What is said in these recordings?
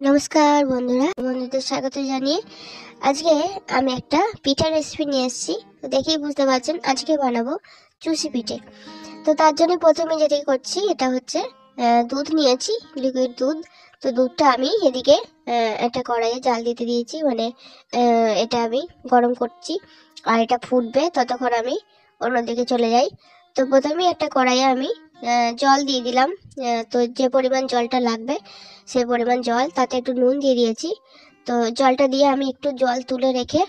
নমস্কার বন্ধুদের স্বাগত জানিয়ে আজকে আমি একটা পিঠার রেসিপি নিয়ে এসেছি। তো দেখেই বুঝতে পারছেন আজকে বানাবো চুষি পিঠে। তো তার জন্য প্রথমে যেটা করছি এটা হচ্ছে দুধ নিয়েছি, লিকুইড দুধ। তো দুধটা আমি এদিকে একটা কড়াইয়ে জাল দিতে দিয়েছি, মানে এটা আমি গরম করছি আর এটা ফুটবে ততক্ষণ আমি অন্যদিকে চলে যাই। তো প্রথমে একটা কড়াইয়ে আমি জল দিয়ে দিলাম। তো যে পরিমাণ জলটা লাগবে সেই পরিমাণ জল, তাতে একটু নুন দিয়ে দিয়েছি। তো জলটা দিয়ে আমি একটু জল তুলে রেখে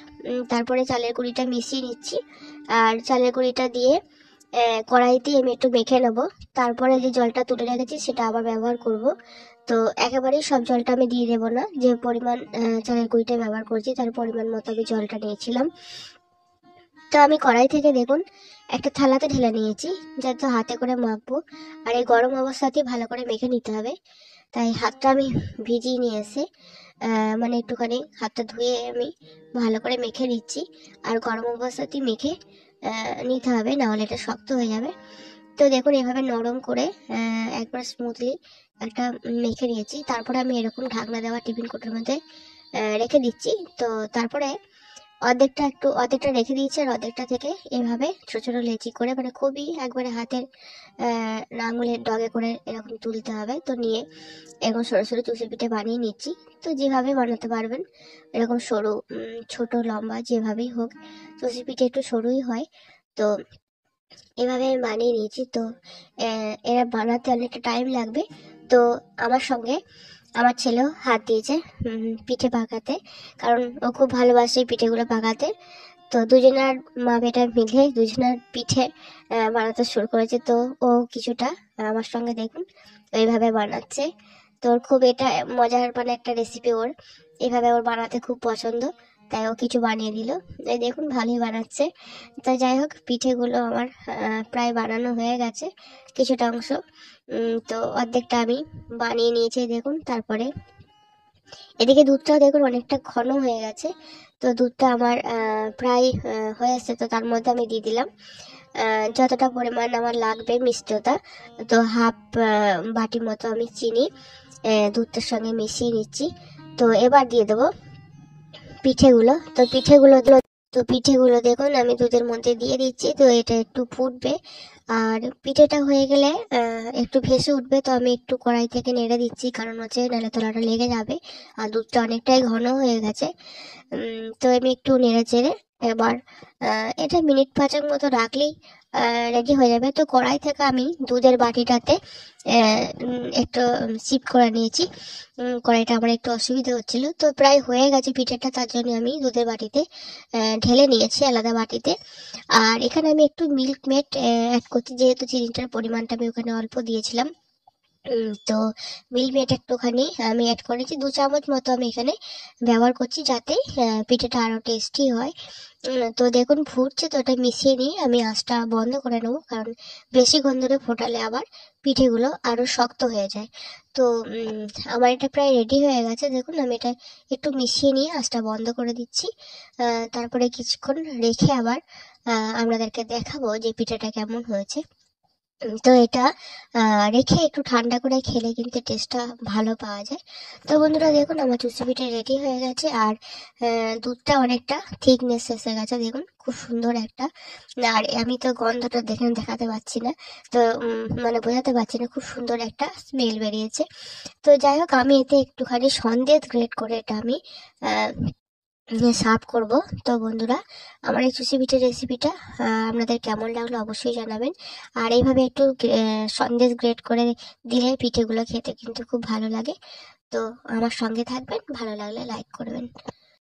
তারপরে চালের গুঁড়িটা মিশিয়ে নিচ্ছি। আর চালের গুঁড়িটা দিয়ে কড়াইতে আমি একটু মেখে নেবো। তারপরে যে জলটা তুলে রেখেছি সেটা আবার ব্যবহার করব। তো একেবারেই সব জলটা আমি দিয়ে দেবো না, যে পরিমাণ চালের গুঁড়িটা ব্যবহার করছি তার পরিমাণ মতো আমি জলটা নিয়েছিলাম। তো আমি কড়াই থেকে দেখুন একটা থালাতে ঢেলে নিয়েছি, যাতে হাতে করে মাখবো। আর এই গরম অবস্থাতেই ভালো করে মেখে নিতে হবে। তাই হাতটা আমি ভিজিয়ে নিয়ে এসে মানে একটুখানি হাতটা ধুয়ে আমি ভালো করে মেখে নিচ্ছি। আর গরম অবস্থাতেই মেখে নিতে হবে, নাহলে এটা শক্ত হয়ে যাবে। তো দেখুন এভাবে নরম করে একবার স্মুথলি একটা মেখে নিয়েছি। তারপরে আমি এরকম ঢাকনা দেওয়া টিফিন কৌটোর মধ্যে রেখে দিচ্ছি। তো তারপরে অর্ধেকটা রেখে দিয়েছি, আর অর্ধেকটা থেকে এভাবে ছোট ছোট লেচি করে, মানে খুবই একবারে হাতের আঙুলের ডগে করে এরকম তুলতে হবে। তো নিয়ে এরকম সরু সরু চুষি পিঠে বানিয়ে নিচ্ছি। তো যেভাবে বানাতে পারবেন, এরকম সরু ছোট লম্বা যেভাবেই হোক, চুষি পিঠে একটু সরুই হয়। তো এভাবে আমি বানিয়ে নিয়েছি। তো এরা বানাতে অনেকটা টাইম লাগবে। তো আমার সঙ্গে আমার ছেলেও হাত দিয়েছে পিঠে পাকাতে, কারণ ও খুব ভালোবাসে এই পিঠেগুলো পাকাতে। তো দুজনার মা বেটা মিলে দুজনার পিঠে বানাতে শুরু করেছে। তো ও কিছুটা আমার সঙ্গে দেখুন এইভাবে বানাচ্ছে। তো ওর খুব এটা মজার মানে একটা রেসিপি, ওর এইভাবে ওর বানাতে খুব পছন্দ, তাই ও কিছু বানিয়ে দিল। এই দেখুন ভালোই বানাচ্ছে। তো যাই হোক, পিঠেগুলো আমার প্রায় বানানো হয়ে গেছে কিছুটা অংশ। তো অর্ধেকটা আমি বানিয়ে নিয়েছি দেখুন। তারপরে এদিকে দুধটাও দেখুন অনেকটা ঘন হয়ে গেছে। তো দুধটা আমার প্রায় হয়ে আসছে। তো তার মধ্যে আমি দিয়ে দিলাম যতটা পরিমাণ আমার লাগবে মিষ্টতা। তো হাফ বাটি মতো আমি চিনি দুধটার সঙ্গে মিশিয়ে নিচ্ছি। তো এবার দিয়ে দেবো পিঠেগুলো। তো পিঠেগুলো দেখুন আমি দুধের মধ্যে দিয়ে দিচ্ছি। তো এটা একটু ফুটবে, আর পিঠেটা হয়ে গেলে একটু ভেসে উঠবে। তো আমি একটু কড়াই থেকে নেড়ে দিচ্ছি, কারণ হচ্ছে নাহলে তলাটা লেগে যাবে। আর দুধটা অনেকটাই ঘন হয়ে গেছে। তো আমি একটু নেড়ে চেড়ে এবার এটা মিনিট 5 মতো রাখলেই রেডি হয়ে যাবে। তো কড়াই থেকে আমি দুধের বাটিটাতে একটু সিপ করে নিয়েছি। কড়াইটা আমার একটু অসুবিধা হচ্ছিল। তো প্রায় হয়ে গেছে পিঠেটা, তার জন্য আমি দুধের বাটিতে ঢেলে নিয়েছি আলাদা বাটিতে। আর এখানে আমি একটু মিল্ক মেড অ্যাড করছি, যেহেতু চিনিটার পরিমাণটা আমি ওখানে অল্প দিয়েছিলাম। তো মিল্ক মেড একটুখানি আমি অ্যাড করেছি, 2 চামচ মতো আমি এখানে ব্যবহার করছি, যাতে পিঠেটা আরও টেস্টি হয়। তো দেখুন ফুটছে। তো ওটা মিশিয়ে নিয়ে আমি আঁচটা বন্ধ করে নেবো, কারণ বেশিক্ষণ ধরে ফোটালে আবার পিঠেগুলো আরও শক্ত হয়ে যায়। তো আমার এটা প্রায় রেডি হয়ে গেছে। দেখুন আমি এটা একটু মিশিয়ে নিয়ে আঁচটা বন্ধ করে দিচ্ছি। তারপরে কিছুক্ষণ রেখে আবার আপনাদেরকে দেখাবো যে পিঠেটা কেমন হয়েছে। তো এটা রেখে একটু ঠান্ডা করে খেলে কিন্তু টেস্টটা ভালো পাওয়া যায়। তো বন্ধুরা দেখুন আমার চুষি পিঠে রেডি হয়ে গেছে। আর দুধটা অনেকটা থিকনেস এসে গেছে, দেখুন খুব সুন্দর একটা। আর আমি তো গন্ধটা দেখাতে পাচ্ছি না, তো মানে বোঝাতে পারছি না, খুব সুন্দর একটা স্মেল বেরিয়েছে। তো যাই হোক, আমি এতে একটুখানি সন্দেশ গ্রেট করে এটা আমি সার্ভ করব। তো বন্ধুরা আমার এই চুষি পিঠের রেসিপিটা আপনাদের কেমন লাগলো অবশ্যই জানাবেন। আর এইভাবে একটু সন্দেশ গ্রেট করে দিলে পিঠেগুলো খেতে কিন্তু খুব ভালো লাগে। তো আমার সঙ্গে থাকবেন, ভালো লাগলে লাইক করবেন।